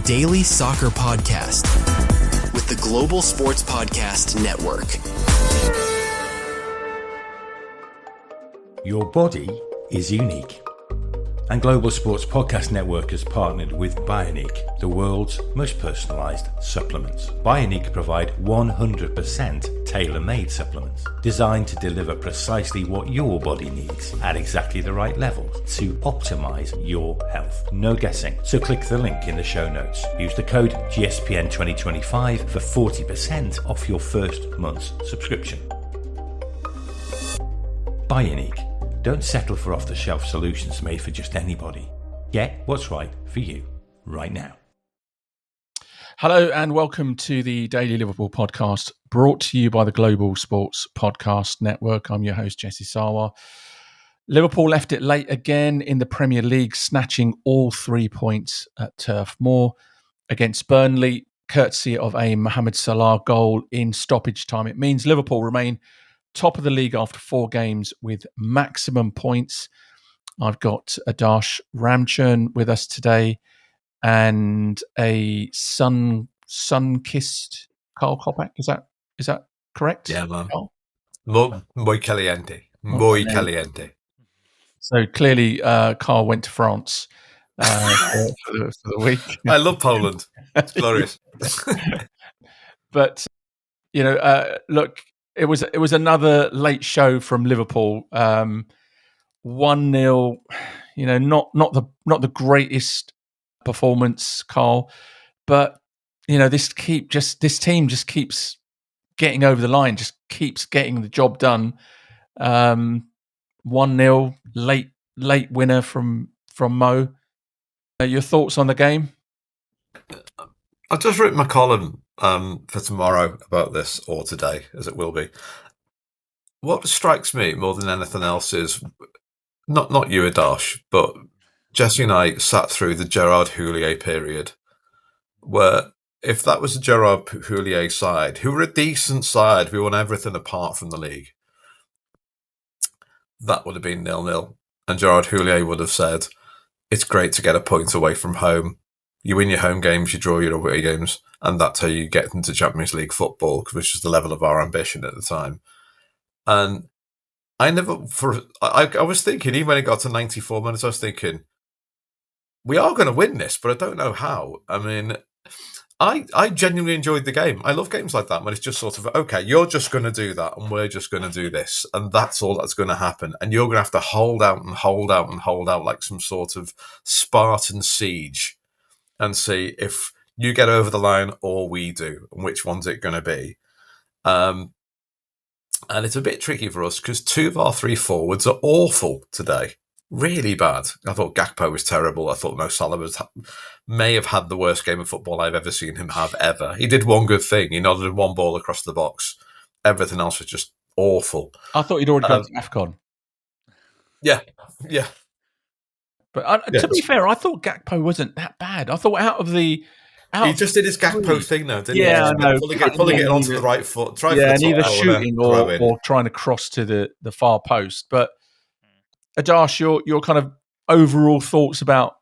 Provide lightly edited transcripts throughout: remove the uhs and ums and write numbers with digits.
daily soccer podcast with the Global Sports Podcast Network. Your body is unique. And Global Sports Podcast Network has partnered with Bioniq, the world's most personalised supplements. Bioniq provide 100% tailor-made supplements designed to deliver precisely what your body needs at exactly the right levels to optimise your health. No guessing. So click the link in the show notes. Use the code GSPN2025 for 40% off your first month's subscription. Bioniq. Don't settle for off-the-shelf solutions made for just anybody. Get what's right for you right now. Hello and welcome to the Daily Liverpool podcast, brought to you by the Global Sports Podcast Network. I'm your host, Jesse Sarwar. Liverpool left it late again in the Premier League, snatching all 3 points at Turf Moor against Burnley, courtesy of a Mohamed Salah goal in stoppage time. It means Liverpool remain top of the league after 4 games with maximum points. I've got Adarsh Ramchurn with us today and a sun-kissed Karl Kopak. Is that correct? Yeah, man. Muy caliente. Muy caliente. So clearly, Karl went to France for the week. I love Poland. It's glorious. But look. It was another late show from Liverpool. 1-0, not the greatest performance, Karl, but this team just keeps getting over the line, just keeps getting the job done. 1-0, late winner from Mo. Your thoughts on the game? I've just written my column for tomorrow about this, or today, as it will be. What strikes me more than anything else is not you, Adarsh, but Jesse and I sat through the Gerard Houllier period, where if that was a Gerard Houllier side, who were a decent side, we won everything apart from the league, that would have been 0-0. And Gerard Houllier would have said, it's great to get a point away from home. You win your home games, you draw your away games, and that's how you get into Champions League football, which is the level of our ambition at the time. And I was thinking, even when it got to 94 minutes, I was thinking, we are going to win this, but I don't know how. I mean, I genuinely enjoyed the game. I love games like that when it's just sort of, okay, you're just going to do that, and we're just going to do this, and that's all that's going to happen. And you're going to have to hold out and hold out and hold out like some sort of Spartan siege, and see if you get over the line or we do, and which one's it going to be. And it's a bit tricky for us because 2 of our 3 forwards are awful today. Really bad. I thought Gakpo was terrible. I thought Salah may have had the worst game of football I've ever seen him have ever. He did one good thing. He nodded 1 ball across the box. Everything else was just awful. I thought you'd already gone to AFCON. Yeah. But to be fair, I thought Gakpo wasn't that bad. I thought he just did his Gakpo thing, though, didn't he? Yeah, I know. Pulling it onto the right foot. Either shooting or trying to cross to the far post. But Adarsh, your kind of overall thoughts about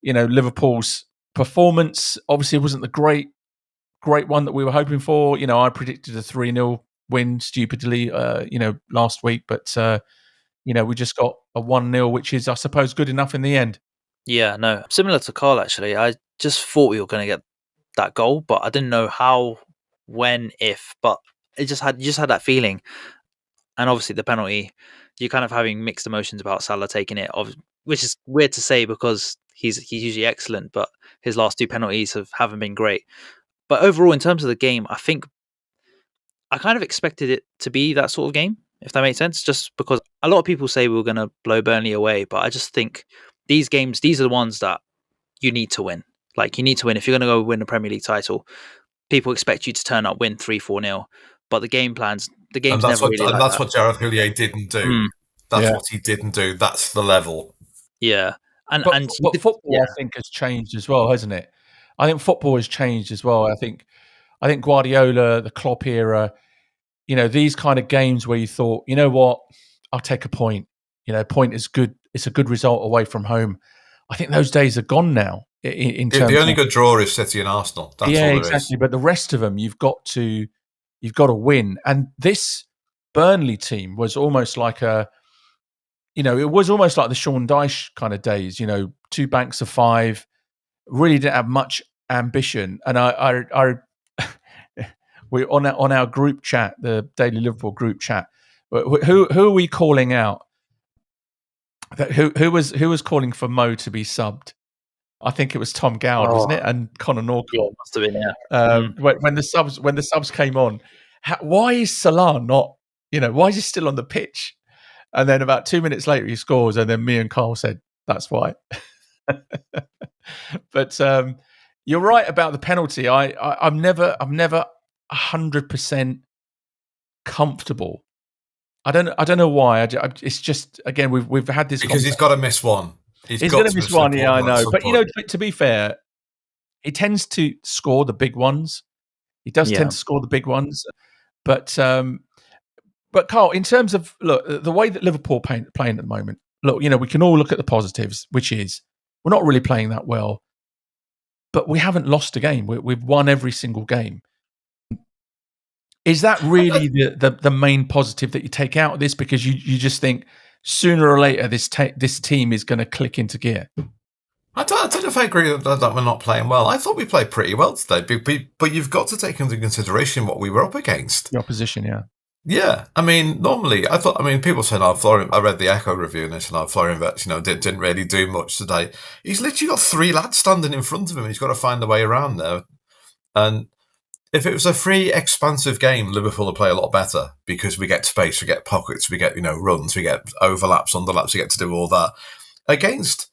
Liverpool's performance. Obviously, it wasn't the great one that we were hoping for. I predicted a 3-0 win stupidly, last week, but we just got a 1-0, which is, I suppose, good enough in the end. Yeah, no, similar to Karl, actually. I just thought we were going to get that goal, but I didn't know how, when, if. But you just had that feeling. And obviously the penalty, you're kind of having mixed emotions about Salah taking it, which is weird to say because he's usually excellent, but his last 2 penalties haven't been great. But overall, in terms of the game, I think I kind of expected it to be that sort of game, if that makes sense, just because a lot of people say we were going to blow Burnley away, but I just think these games, these are the ones that you need to win. Like, you need to win. If you're going to go win a Premier League title, people expect you to turn up, win 3-4-0, but the game's never really like that. That's what Gerard Houllier didn't do. That's what he didn't do. That's the level. Yeah. But football, I think, has changed as well, hasn't it? I think football has changed as well. I think Guardiola, the Klopp era, these kind of games where you thought, you know what, I'll take a point. Point is good. It's a good result away from home. I think those days are gone now. in The terms only of, good draw is City and Arsenal. That's yeah, all there exactly. is. But the rest of them, you've got to win. And this Burnley team was almost like it was almost like the Sean Dyche kind of days. 2 banks of 5, really didn't have much ambition. And I we on our group chat, the Daily Liverpool group chat. Who are we calling out? Who was calling for Mo to be subbed? I think it was Tom Gowd, wasn't it? And Conor Norcott. Yeah, it must have been, yeah. When the subs came on, why is Salah not? Why is he still on the pitch? And then about 2 minutes later, he scores, and then me and Carl said, "That's why." But you're right about the penalty. I'm never 100% comfortable. I don't know why. It's just, again, we've had this Because he's got to miss one. He's going to miss one. Yeah, I know. But to be fair, he tends to score the big ones. He does tend to score the big ones. But Carl, in terms of, look, the way that Liverpool playing at the moment, look, we can all look at the positives, which is we're not really playing that well, but we haven't lost a game. We've won every single game. Is that really the main positive that you take out of this? Because you just think sooner or later this team is going to click into gear. I don't know if I agree that we're not playing well. I thought we played pretty well today, but you've got to take into consideration what we were up against. The opposition, yeah. Yeah, I mean, normally people saying, Florian, I read the Echo review and this, and Florian Wirtz, didn't really do much today. He's literally got 3 lads standing in front of him. He's got to find a way around there. And if it was a free, expansive game, Liverpool would play a lot better because we get space, we get pockets, we get, runs, we get overlaps, underlaps, we get to do all that. Against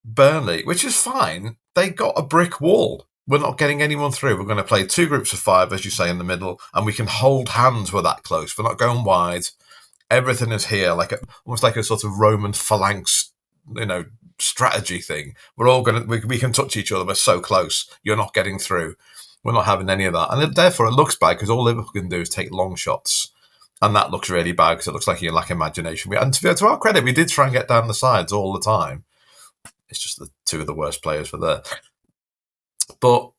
Burnley, which is fine, they got a brick wall. We're not getting anyone through. We're going to play 2 groups of 5, as you say, in the middle, and we can hold hands. We're that close. We're not going wide. Everything is here, almost like a sort of Roman phalanx, strategy thing. We're all we can touch each other. We're so close. You're not getting through. We're not having any of that, and therefore it looks bad because all Liverpool can do is take long shots, and that looks really bad because it looks like you lack imagination. And to our credit, we did try and get down the sides all the time. It's just the 2 of the worst players were there. But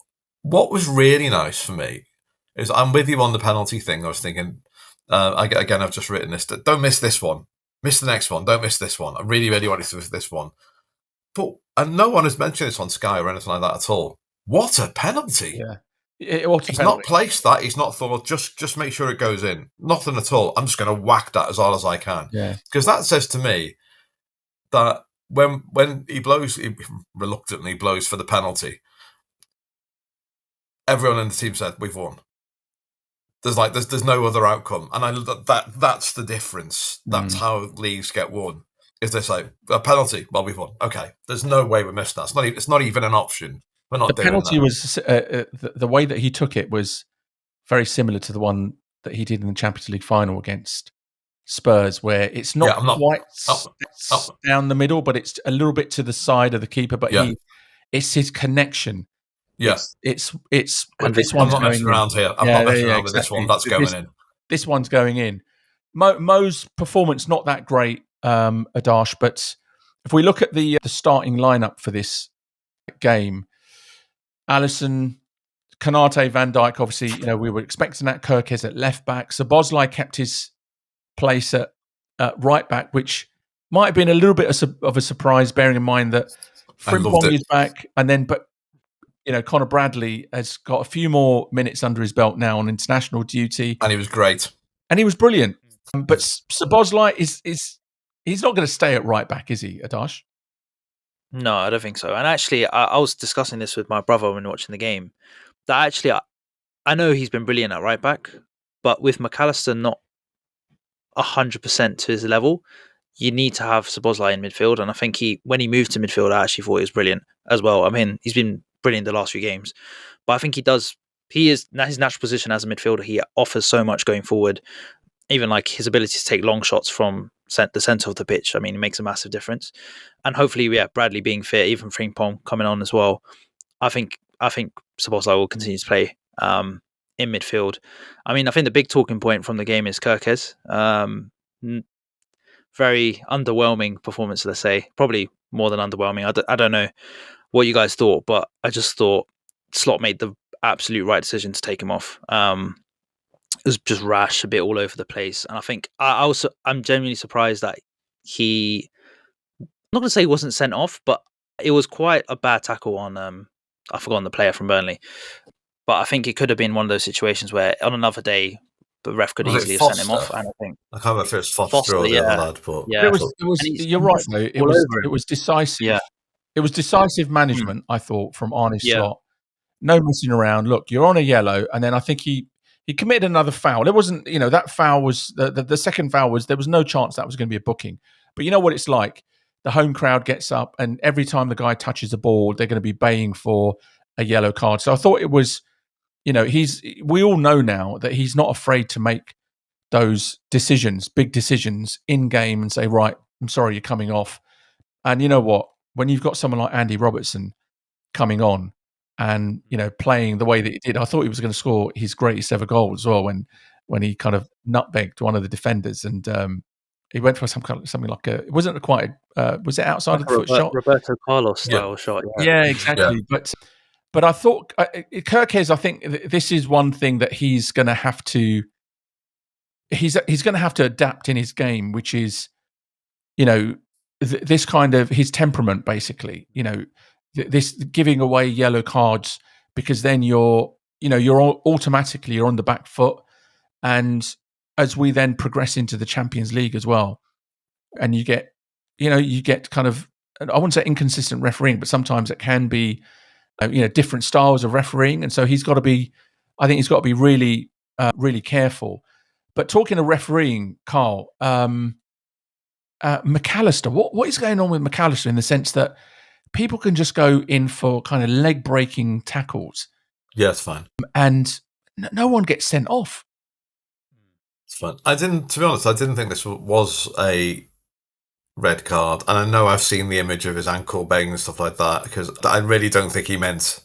what was really nice for me is I'm with you on the penalty thing. I was thinking, again, I've just written this. Don't miss this one. Miss the next one. Don't miss this one. I really, really wanted to miss this one. And no one has mentioned this on Sky or anything like that at all. What a penalty. Yeah. He's not placed that. He's not thought, just make sure it goes in. Nothing at all. I'm just going to whack that as hard as I can. Yeah. Because that says to me that when he reluctantly blows for the penalty, everyone in the team said, we've won. There's no other outcome. And that's the difference. That's how leagues get won. Is they say, a penalty, well, we've won. Okay. There's no way we missed that. It's not even an option. We're not doing that. The penalty was, the way that he took it was very similar to the one that he did in the Champions League final against Spurs, where it's not quite down the middle, but it's a little bit to the side of the keeper. But it's his connection. Yeah, it's. But this one's I'm not messing around here. I'm not messing around with this one. That's going in. This one's going in. Mo's performance not that great, Adarsh. But if we look at the starting lineup for this game, Alisson, Konate, Van Dijk. Obviously, we were expecting that. Kirkes at left back. Subozlai kept his place at right back, which might have been a little bit of a surprise, bearing in mind that Frimpong is back, but Conor Bradley has got a few more minutes under his belt now on international duty, and he was great, and he was brilliant. But Subozlai is he's not going to stay at right back, is he, Adarsh? No, I don't think so. And actually, I was discussing this with my brother when watching the game. That actually, I know he's been brilliant at right back, but with McAllister not 100% to his level, you need to have Subozlai in midfield. And I think when he moved to midfield, I actually thought he was brilliant as well. I mean, he's been brilliant the last few games, but I think he is his natural position as a midfielder. He offers so much going forward, even like his ability to take long shots from the centre of the pitch. I mean, it makes a massive difference. And hopefully, Bradley being fit, even Frimpong coming on as well. I think Subozlai will continue to play in midfield. I mean, I think the big talking point from the game is Kirkes. Very underwhelming performance, let's say. Probably more than underwhelming. I don't know what you guys thought, but I just thought Slot made the absolute right decision to take him off. It was just rash, a bit all over the place, and I think I'm genuinely surprised that I'm not going to say he wasn't sent off, but it was quite a bad tackle on I forgot the player from Burnley, but I think it could have been one of those situations where on another day the ref could Was it easily have sent him off, Foster? and I think I can't remember if it was Foster, Foster, or the other yeah, lad, but yeah, It was. and he's You're right just though. It all was. over It him. was decisive. Yeah, It was decisive management, I thought, from Arne yeah, Slot. No messing around. Look, you're on a yellow, and then I think he committed another foul. It wasn't, that foul was the second foul was there was no chance that was going to be a booking. But you know what it's like. The home crowd gets up, and every time the guy touches the ball, they're going to be baying for a yellow card. So I thought it was, we all know now that he's not afraid to make those decisions, big decisions in game, and say, right, I'm sorry, you're coming off. And you know what? When you've got someone like Andy Robertson coming on and playing the way that he did, I thought he was going to score his greatest ever goal as well when he kind of nutmegged one of the defenders and he went for something like it wasn't quite was it outside like of the foot shot? Roberto Carlos style shot. Yeah, exactly. Yeah. But I thought Kirkes, I think this is one thing that he's going to have to he's going to have to adapt in his game, which is this kind of his temperament, basically. This giving away yellow cards because then you're automatically you're on the back foot, and as we then progress into the Champions League as well, and you get kind of, I wouldn't say inconsistent refereeing, but sometimes it can be different styles of refereeing, and so I think he's got to be really really careful. But talking of refereeing, Karl, McAllister, what is going on with McAllister in the sense that people can just go in for kind of leg breaking tackles? Yeah, it's fine. And no one gets sent off. It's fine. To be honest, I didn't think this was a red card. And I know I've seen the image of his ankle banging and stuff like that, because I really don't think he meant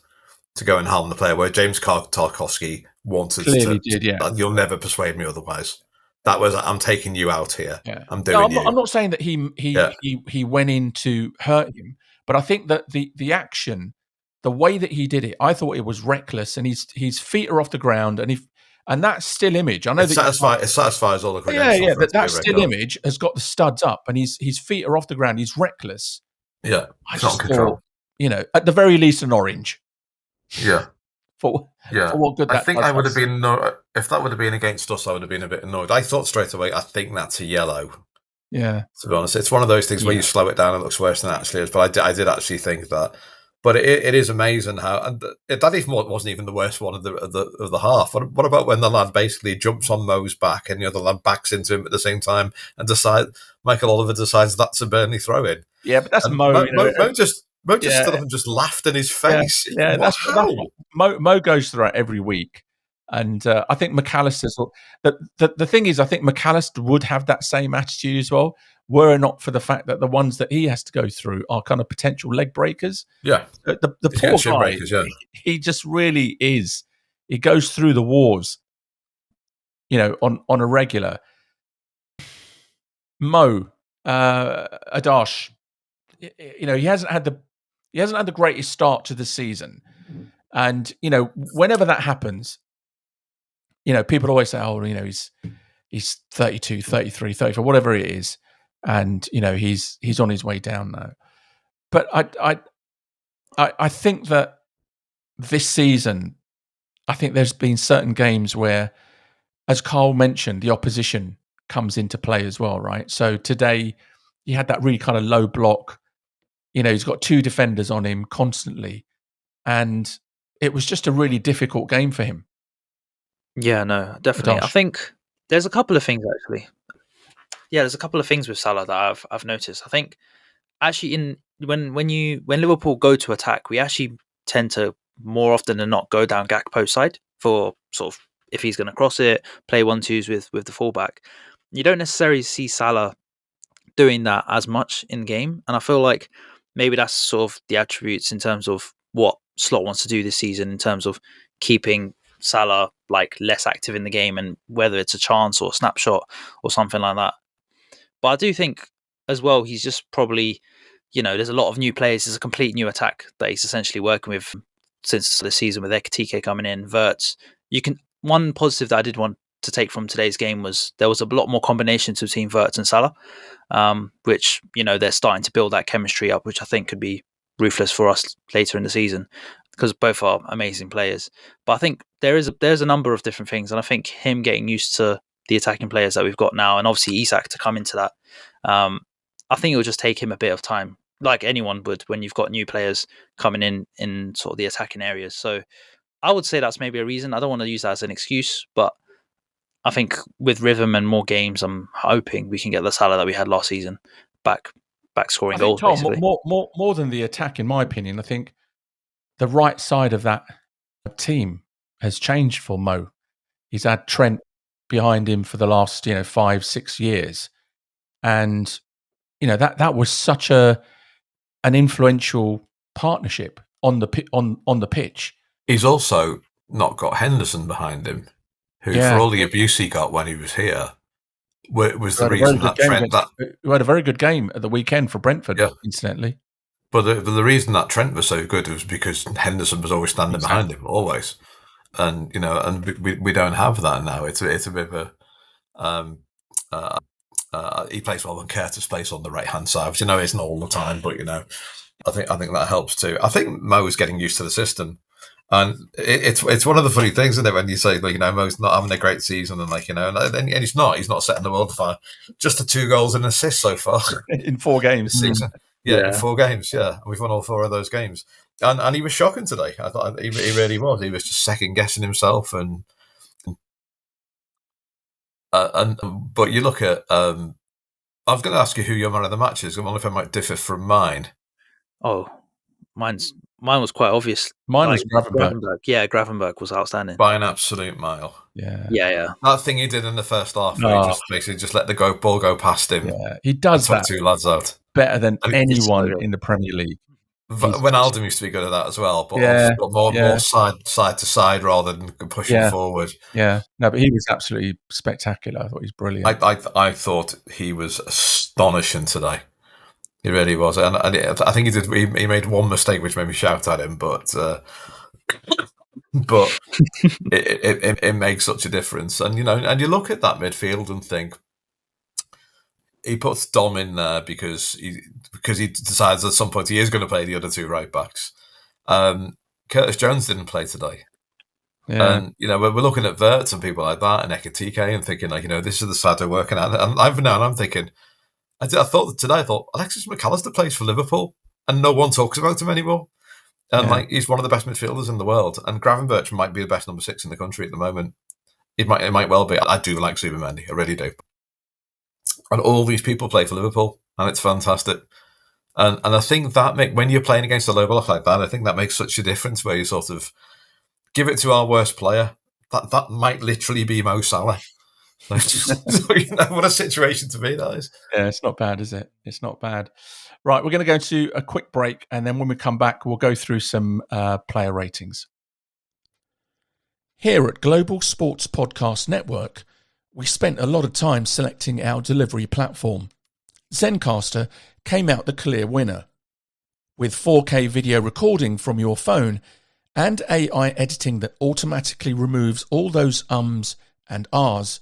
to go and harm the player, where James Tarkowski wanted Clearly to. did, yeah. You'll never persuade me otherwise. That was, I'm taking you out here. Yeah. I'm doing I'm not saying that he went in to hurt him, but I think that the action, the way that he did it, I thought it was reckless, and his feet are off the ground, and that still image. I know it satisfies all the credentials. Yeah, that still image has got the studs up, and his feet are off the ground. He's reckless. Yeah, I just thought, at the very least, an orange. Yeah. For what good that I think does I would us. have been if that would have been against us, I would have been a bit annoyed. I thought straight away, I think that's a yellow. Yeah, to be honest, it's one of those things where you slow it down and it looks worse than it actually is. But I did actually think that. But it is amazing how, and that even wasn't even the worst one of the half. What about when the lad basically jumps on Mo's back and the other lad backs into him at the same time, and Michael Oliver decides that's a Burnley throw in? Yeah, but that's and Mo. Mo just stood up and just laughed in his face. Yeah, that's Mo goes through it every week, and I think McAllister's. The thing is, I think McAllister would have that same attitude as well, were it not for the fact that the ones that he has to go through are kind of potential leg breakers. Yeah, the poor guy, breakers, yeah. He just really is. He goes through the wars, on a regular. Mo Adarsh, he hasn't had the greatest start to the season, and whenever that happens, people always say, oh, he's 32, 33, 34, whatever it is, and he's on his way down now. But I think that this season, I think there's been certain games where, as Karl mentioned, the opposition comes into play as well, right? So today, he had that really kind of low block. He's got two defenders on him constantly, and it was just a really difficult game for him. Yeah, no, definitely. Adarsh. I think there's a couple of things actually. Yeah, there's a couple of things with Salah that I've noticed. I think actually when Liverpool go to attack, we actually tend to more often than not go down Gakpo's side for sort of, if he's going to cross it, play 1-2s with the fullback. You don't necessarily see Salah doing that as much in game, and I feel like maybe that's sort of the attributes in terms of what Slot wants to do this season in terms of keeping Salah like less active in the game, and whether it's a chance or a snapshot or something like that. But I do think as well he's just probably there's a lot of new players. There's a complete new attack that he's essentially working with since the season with Ekitike coming in, Wirtz. One positive that I did want to take from today's game was there was a lot more combinations between Wirtz and Salah, which, they're starting to build that chemistry up, which I think could be ruthless for us later in the season because both are amazing players. But I think there's a number of different things, and I think him getting used to the attacking players that we've got now, and obviously Isak to come into that, I think it will just take him a bit of time, like anyone would when you've got new players coming in sort of the attacking areas. So I would say that's maybe a reason. I don't want to use that as an excuse, but I think with rhythm and more games, I'm hoping we can get the Salah that we had last season back scoring goals. Tom, basically, more than the attack, in my opinion, I think the right side of that team has changed for Mo. He's had Trent behind him for the last 5-6 years, and that was such an influential partnership on the pitch. He's also not got Henderson behind him, who, for all the abuse he got when he was here, was the reason that Trent... who had a very good game at the weekend for Brentford, incidentally. But the reason that Trent was so good was because Henderson was always standing behind him, always. And, we don't have that now. It's a bit of a... he plays well and cares to space on the right-hand side, which isn't all the time, but, I think that helps too. I think Mo is getting used to the system. And it's one of the funny things, isn't it, when you say, Mo's not having a great season, and and he's not setting the world afire. Just the 2 goals and assists so far in 4 games. This season. In 4 games. Yeah, we've won all 4 of those games, and he was shocking today. I thought he really was. He was just second guessing himself, and but you look at. I was going to ask you who your man of the match is. I wonder if it might differ from mine. Oh, mine was quite obvious. Mine was Gravenberch. Yeah, Gravenberch was outstanding by an absolute mile. Yeah. That thing he did in the first half, where he just basically let the ball go past him. Yeah, he does that 2 lads out better than anyone in the Premier League. Wijnaldum used to be good at that as well, but more side to side rather than pushing forward. Yeah, no, but he was absolutely spectacular. I thought he was brilliant. I thought he was astonishing today. He really was, and I think he did. He made one mistake which made me shout at him, but it makes such a difference. And and you look at that midfield and think he puts Dom in there because he decides at some point he is going to play the other 2 right backs. Curtis Jones didn't play today. Yeah. And we're looking at Wirtz and people like that and Ekitike and thinking this is the side we're working at. And I'm thinking. I thought Alexis McAllister plays for Liverpool and no one talks about him anymore. And he's one of the best midfielders in the world. And Gravenberch might be the best number 6 in the country at the moment. It might well be. I do like Zubimendi, I really do. And all these people play for Liverpool, and it's fantastic. And I think that when you're playing against a low block like that, I think that makes such a difference where you sort of give it to our worst player. That might literally be Mo Salah. What a situation to be, that is. Yeah, it's not bad, is it? It's not bad. Right, we're going to go to a quick break, and then when we come back, we'll go through some player ratings. Here at Global Sports Podcast Network, we spent a lot of time selecting our delivery platform. Zencastr came out the clear winner. With 4K video recording from your phone and AI editing that automatically removes all those ums and ahs,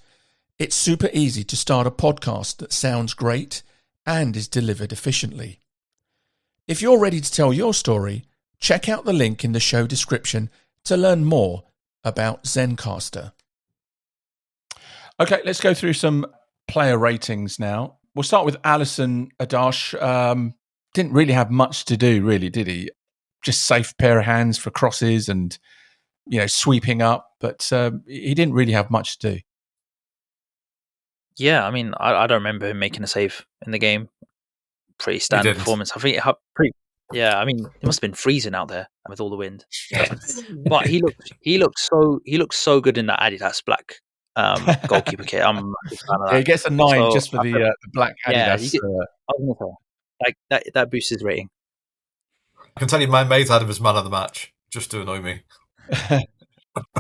it's super easy to start a podcast that sounds great and is delivered efficiently. If you're ready to tell your story, check out the link in the show description to learn more about Zencastr. Okay, let's go through some player ratings now. We'll start with Karl and Adarsh. Didn't really have much to do, really, did he? Just safe pair of hands for crosses and, sweeping up, but he didn't really have much to do. Yeah, I mean, I don't remember him making a save in the game. Pretty standard performance. I think I mean, it must have been freezing out there with all the wind. But he looked so good in that Adidas black goalkeeper kit. I'm a big fan of that. Yeah, he gets a 9 just for the black Adidas. Yeah, that boosts his rating. I can tell you, my mate had him as man of the match just to annoy me.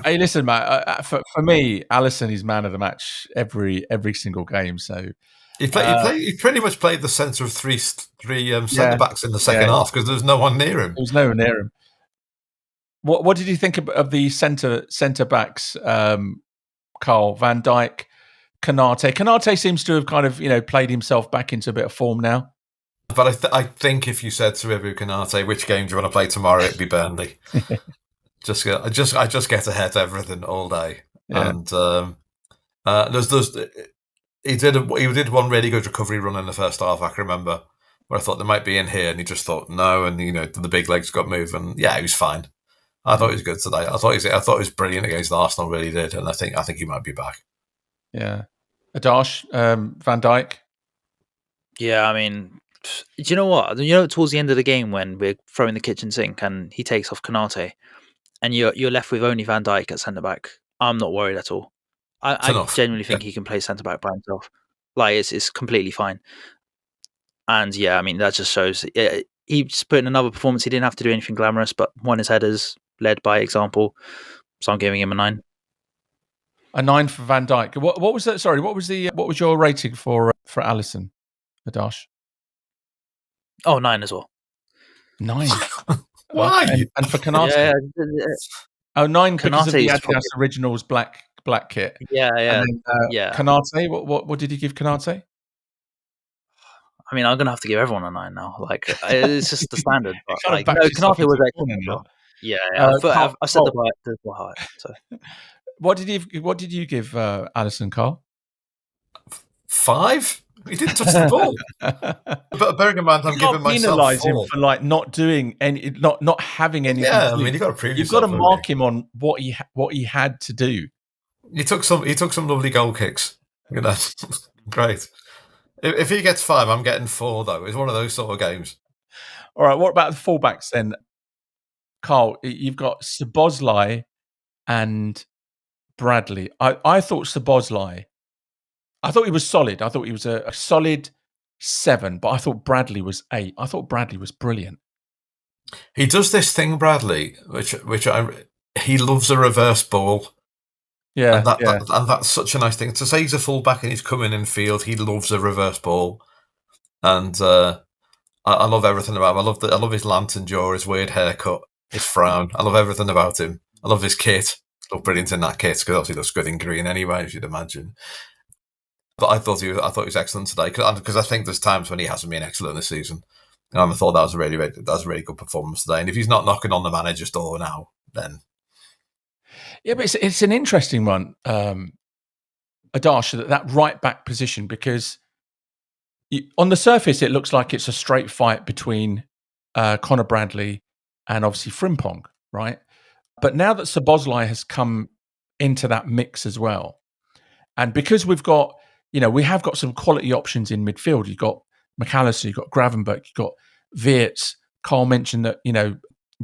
Hey, listen, Matt. For me, Alisson is man of the match every single game. So He pretty much played the centre of three centre backs in the second yeah. half because there was no one near him. There was no one near him. What did you think of the centre backs? Karl, Van Dijk, Konate. Konate seems to have kind of played himself back into a bit of form now. But I think if you said to Ibu Konate, which game do you want to play tomorrow, it'd be Burnley. I just get ahead of everything all day. Yeah. And he did one really good recovery run in the first half. I can remember where I thought they might be in here, and he just thought no, and the big legs got moving. Yeah, he was fine. I thought he was good today. I thought he was brilliant against Arsenal. Really did, and I think he might be back. Yeah, Adarsh, Van Dijk. Yeah, I mean, do you know what? Towards the end of the game when we're throwing the kitchen sink and he takes off Konate, and you're left with only Van Dijk at centre back. I'm not worried at all. I genuinely think he can play centre back by himself. Like it's completely fine. And yeah, I mean that just shows he's put in another performance. He didn't have to do anything glamorous, but won his headers, led by example. So I'm giving him a 9. A 9 for Van Dijk. What was that? Sorry, what was your rating for Alisson, Adarsh? Oh, 9 as well. 9. Why? And for Konate? Yeah. 9 because of the Konate's Adidas Originals black kit. Yeah. And then, Konate, what did you give Konate? I mean, I'm gonna have to give everyone a 9 now. Like it's just the standard. But Konate was excellent. Yeah. I said the bar high. So. What did you give Alisson, Karl? 5. He didn't touch the ball. But bearing in mind, I'm giving myself 4. Penalise him for like not doing any, not having anything. Yeah, I mean, you got to prove You've yourself. got to mark him on what he had to do. He took some lovely goal kicks. Great. If he gets 5, I'm getting 4 though. It's one of those sort of games. All right, what about the fullbacks then? Karl, you've got Subozlai and Bradley. I thought Subozlai, I thought he was solid. I thought he was a solid 7, but I thought Bradley was 8. I thought Bradley was brilliant. He does this thing, Bradley, he loves a reverse ball. Yeah, and that's such a nice thing. To say he's a fullback and he's coming in field, he loves a reverse ball. And I love everything about him. I love his lantern jaw, his weird haircut, his frown. I love everything about him. I love his kit. Look brilliant in that kit because obviously looks good in green anyway, as you'd imagine. But I thought he was excellent today because I think there's times when he hasn't been excellent this season. And I thought that was a really good performance today. And if he's not knocking on the manager's door now, then yeah, but it's an interesting one, Adarsh, that right back position, because on the surface it looks like it's a straight fight between Conor Bradley and obviously Frimpong, right? But now that Subozlai has come into that mix as well, and because we have got some quality options in midfield. You've got McAllister, you've got Gravenberch, you've got Wirtz. Karl mentioned that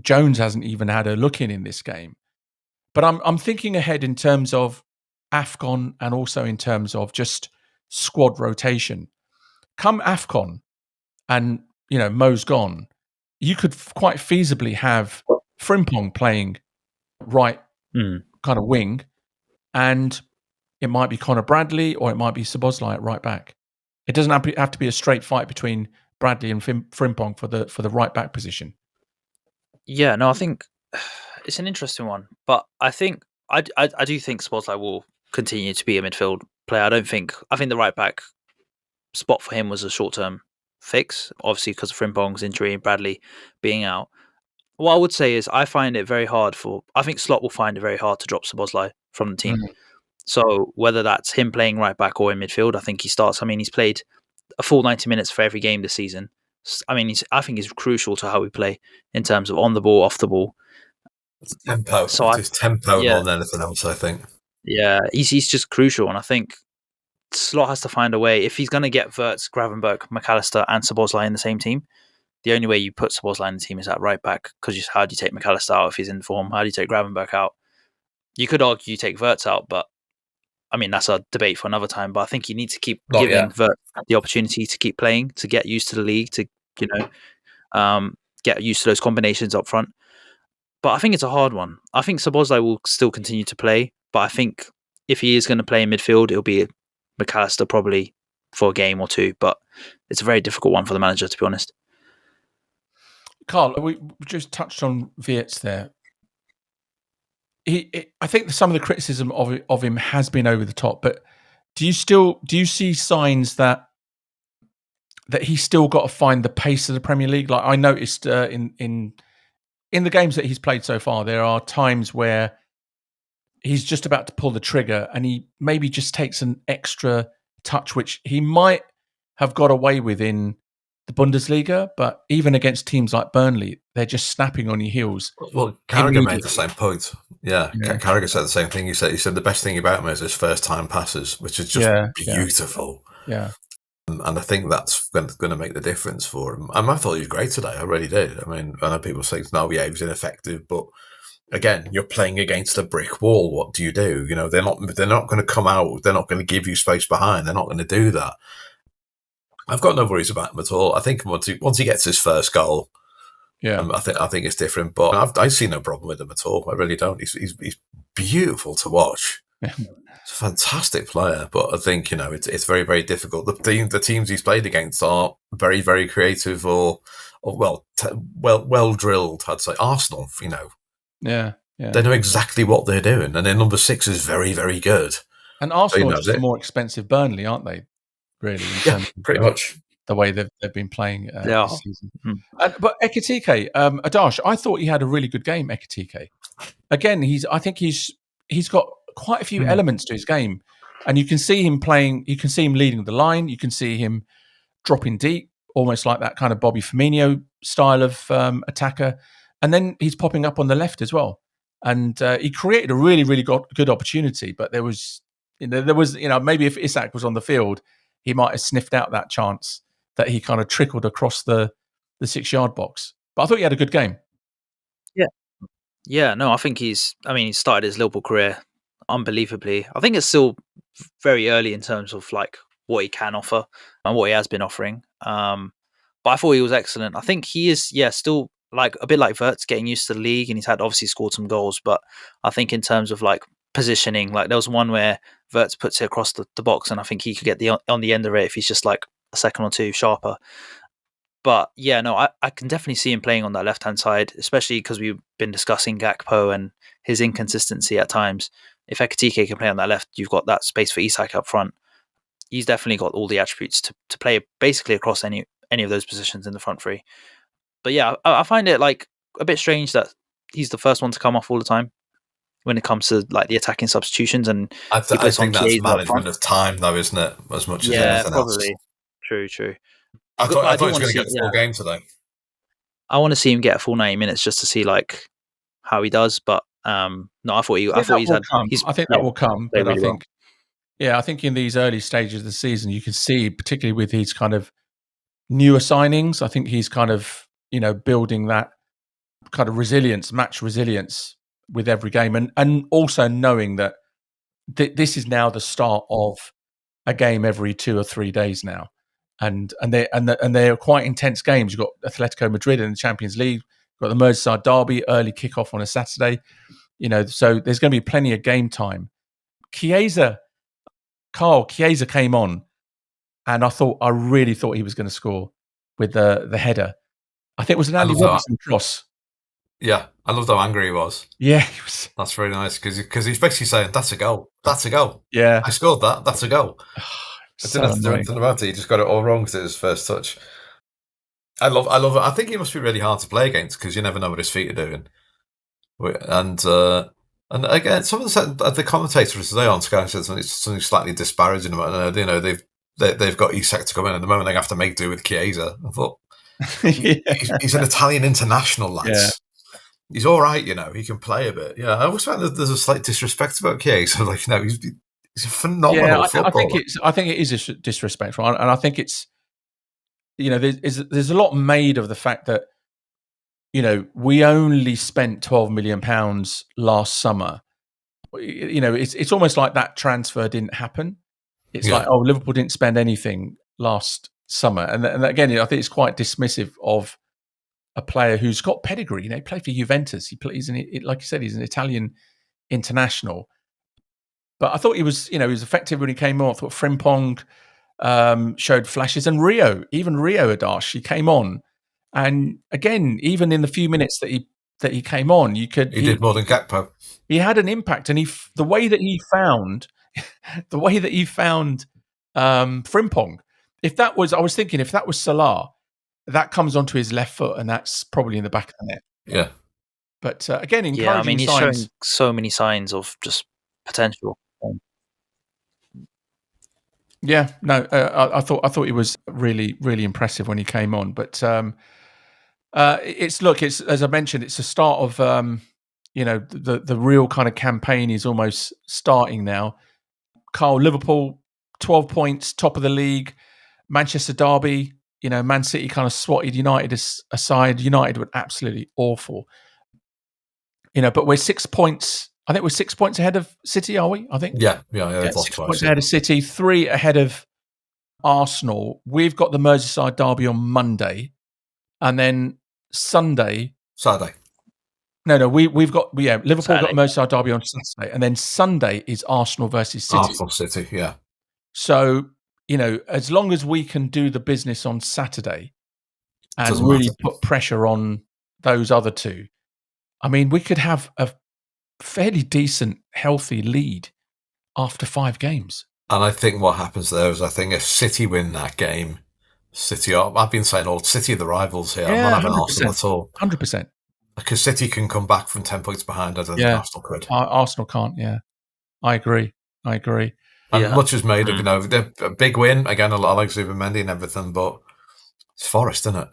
Jones hasn't even had a look in this game. But I'm thinking ahead in terms of AFCON and also in terms of just squad rotation. Come AFCON and Mo's gone, you could quite feasibly have Frimpong playing right kind of wing, and it might be Conor Bradley or it might be Subozlai at right back. It doesn't have to be a straight fight between Bradley and Frimpong for the right back position. Yeah, no, I think it's an interesting one, but I think I do think Subozlai will continue to be a midfield player. I think the right back spot for him was a short term fix, obviously because of Frimpong's injury and Bradley being out. What I would say is I think Slot will find it very hard to drop Subozlai from the team. So whether that's him playing right back or in midfield, I think he starts. I mean, he's played a full 90 minutes for every game this season. I mean, I think he's crucial to how we play in terms of on the ball, off the ball. Tempo. So it's tempo more than anything else, I think. Yeah, he's just crucial, and I think Slot has to find a way. If he's going to get Wirtz, Gravenberch, McAllister, and Subozlai in the same team, the only way you put Subozlai in the team is at right back, because how do you take McAllister out if he's in form? How do you take Gravenberch out? You could argue you take Wirtz out, but I mean, that's a debate for another time. But I think you need to keep giving Wirtz the opportunity to keep playing, to get used to the league, to get used to those combinations up front. But I think it's a hard one. I think Subozlai will still continue to play, but I think if he is going to play in midfield, it'll be McAllister probably for a game or two, but it's a very difficult one for the manager, to be honest. Karl, we just touched on Wirtz there. I think some of the criticism of him has been over the top, but do you see signs that he's still got to find the pace of the Premier League? Like I noticed in the games that he's played so far, there are times where he's just about to pull the trigger and he maybe just takes an extra touch, which he might have got away with in the Bundesliga, but even against teams like Burnley, they're just snapping on your heels. Well, Carragher made the same point. Yeah. Carragher said the same thing. He said the best thing about him is his first time passes, which is just beautiful. Yeah. And I think that's going to make the difference for him. And I thought he was great today. I really did. I mean, I know people say, no, yeah, he was ineffective, but again, you're playing against a brick wall. What do? You know, they're not going to come out. They're not going to give you space behind. They're not going to do that. I've got no worries about him at all. I think once he gets his first goal, I think it's different. But I see no problem with him at all. I really don't. He's beautiful to watch. Yeah. He's a fantastic player, but I think it's very, very difficult. The teams he's played against are very, very creative or well drilled. I'd say Arsenal. They know exactly what they're doing, and their number 6 is very, very good. And Arsenal are just a more expensive Burnley, aren't they? Really, pretty much the way they've been playing this season. But Ekitike, Adarsh, I thought he had a really good game. Ekitike, again, I think he's got quite a few elements to his game, and you can see him playing. You can see him leading the line. You can see him dropping deep, almost like that kind of Bobby Firmino style of attacker. And then he's popping up on the left as well. And he created a really, really good opportunity. But there was maybe if Isak was on the field, he might have sniffed out that chance that he kind of trickled across the 6-yard box. But I thought he had a good game. Yeah, no, I think he started his Liverpool career unbelievably. I think it's still very early in terms of like what he can offer and what he has been offering. But I thought he was excellent. I think he is, still like a bit like Wirtz, getting used to the league, and he's had obviously scored some goals. But I think in terms of like positioning, like there was one where Wirtz puts it across the box, and I think he could get on the end of it if he's just like a second or two sharper. But yeah, no, I can definitely see him playing on that left-hand side, especially because we've been discussing Gakpo and his inconsistency at times. If Ekitike can play on that left, you've got that space for Isak up front. He's definitely got all the attributes to play basically across any of those positions in the front three. But yeah, I find it like a bit strange that he's the first one to come off all the time when it comes to like the attacking substitutions. And I think that's management of time, though, isn't it? As much as anything probably. else. True. I thought he was going to get the full game today. I want to see him get a full 90 minutes just to see like how he does. But no, I thought he's had. I think that will come. But I think in these early stages of the season, you can see, particularly with his kind of newer signings, I think he's kind of building that kind of match resilience with every game, and also knowing that this is now the start of a game every 2 or 3 days now. And they're quite intense games. You've got Atletico Madrid in the Champions League. You've got the Merseyside derby, early kickoff on a Saturday. So there's going to be plenty of game time. Karl came on, and I really thought he was going to score with the header. I think it was an Andy Robertson cross. Yeah, I loved how angry he was. Yeah, he was. That's very nice because he's basically saying, "That's a goal. That's a goal. Yeah, I scored that. That's a goal." I didn't have to do anything about it. He just got it all wrong because it was his first touch. I love it. I think he must be really hard to play against because you never know what his feet are doing. And again, some of the commentators today on Sky said something slightly disparaging about they've got Isak to come in at the moment. They have to make do with Chiesa. I thought he's an Italian international, lads. Yeah. He's all right, he can play a bit. Yeah, I always find that there's a slight disrespect about Chiesa. Like, he's a phenomenal footballer. I think it is disrespectful, and I think it's there's a lot made of the fact that we only spent £12 million last summer. It's almost like that transfer didn't happen. It's like, Liverpool didn't spend anything last summer, and again, I think it's quite dismissive of a player who's got pedigree. He played for Juventus. He's like you said, he's an Italian international. But I thought he was effective when he came on. I thought Frimpong showed flashes, and Rio Adarsh, he came on, and again, even in the few minutes that he came on, he did more than Gakpo. He had an impact, and the way that he found Frimpong. I was thinking, if that was Salah, that comes onto his left foot, and that's probably in the back of the net. Yeah. But again, encouraging he's signs. showing so many signs of just potential. Yeah, no, I thought he was really, really impressive when he came on. But it's as I mentioned, it's the start of the real kind of campaign is almost starting now. Karl, Liverpool, 12 points, top of the league. Manchester derby, Man City kind of swatted United aside. United were absolutely awful. But we're 6 points. I think we're 6 points ahead of City, are we? I think. Yeah. They've lost 6 twice. points ahead of City, 3 ahead of Arsenal. We've got the Merseyside derby on Monday, and then Saturday. No, we've got Liverpool Saturday. got Merseyside derby on Saturday, and then Sunday is Arsenal versus City. Arsenal City, yeah. So as long as we can do the business on Saturday and really put pressure on those other two, I mean, we could have a fairly decent, healthy lead after 5 games. And I think what happens there is, I think if City win that game, I've been saying, City are the rivals here. Yeah, I'm not having 100%, Arsenal at all. 100%. Because City can come back from 10 points behind. I don't think Arsenal could. Arsenal can't, yeah. I agree. And much is made of, a big win. Again, I like Zubimendi and everything, but it's Forest, isn't it?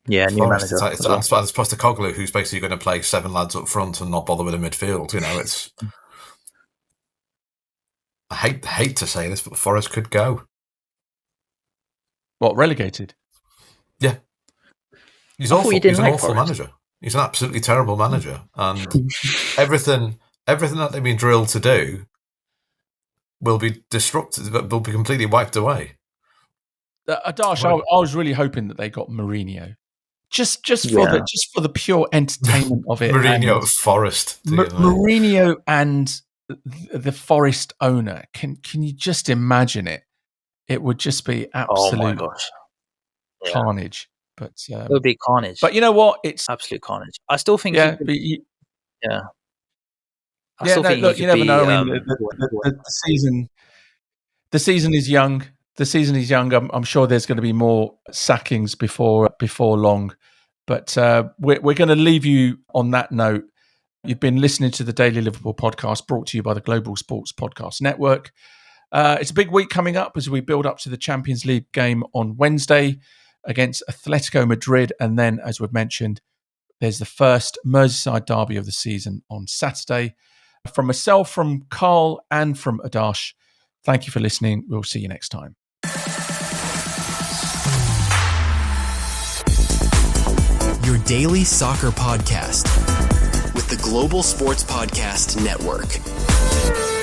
Yeah, new manager. It's Postecoglou, who's basically going to play 7 lads up front and not bother with the midfield. It's... I hate to say this, but Forest could go. What, relegated? Yeah. He's awful. He's an awful manager. He's an absolutely terrible manager. And everything that they've been drilled to do will be disrupted, will be completely wiped away. Adarsh, I was really hoping that they got Mourinho. Just for the pure entertainment of it. Mourinho at Forest. Mourinho and the Forest owner. Can you just imagine it? It would just be absolute carnage. But it would be carnage. But you know what? It's absolute carnage. I still think. I still think you never know. I mean, the season is young. The season is young. I'm sure there's going to be more sackings before long. But we're going to leave you on that note. You've been listening to the Daily Liverpool podcast, brought to you by the Global Sports Podcast Network. It's a big week coming up as we build up to the Champions League game on Wednesday against Atletico Madrid. And then, as we've mentioned, there's the first Merseyside derby of the season on Saturday. From myself, from Karl, and from Adarsh, thank you for listening. We'll see you next time. Your daily soccer podcast with the Global Sports Podcast Network.